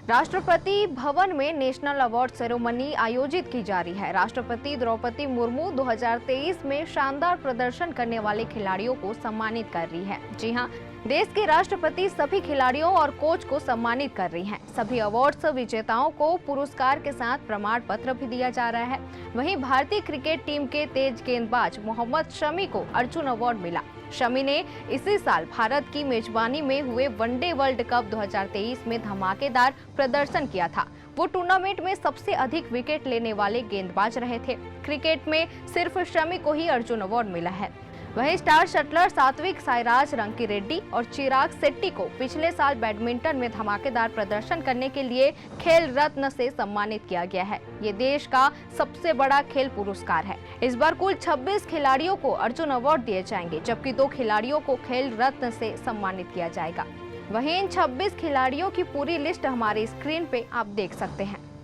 राष्ट्रपति भवन में national award ceremony आयोजित की जा रही है। राष्ट्रपति द्रौपदी मुर्मू 2023 में शानदार प्रदर्शन करने वाले खिलाड़ियों को सम्मानित कर रही है। जी हां, देश के राष्ट्रपति सभी खिलाड़ियों और कोच को सम्मानित कर रही हैं। सभी अवार्ड्स विजेताओं को पुरस्कार के साथ प्रमाण पत्र भी दिया जा रहा है। वहीं भारतीय क्रिकेट टीम के तेज गेंदबाज मोहम्मद शमी को अर्जुन अवार्ड मिला। शमी ने इसी साल भारत की मेजबानी में हुए वनडे वर्ल्ड कप 2023 में धमाकेदार प्रदर्शन किया था। वो टूर्नामेंट में सबसे अधिक विकेट लेने वाले गेंदबाज रहे थे। क्रिकेट में सिर्फ शमी को ही अर्जुन अवार्ड मिला है। वहीं स्टार शटलर सात्विक साईराज रंकीरेड्डी और चिराग शेट्टी को पिछले साल बैडमिंटन में धमाकेदार प्रदर्शन करने के लिए खेल रत्न से सम्मानित किया गया है। ये देश का सबसे बड़ा खेल पुरस्कार है। इस बार कुल 26 खिलाड़ियों को अर्जुन अवार्ड दिए जाएंगे, जबकि 2 खिलाड़ियों को खेल रत्न से सम्मानित किया जाएगा। वहीं इन 26 खिलाड़ियों की पूरी लिस्ट हमारी स्क्रीन पे आप देख सकते हैं।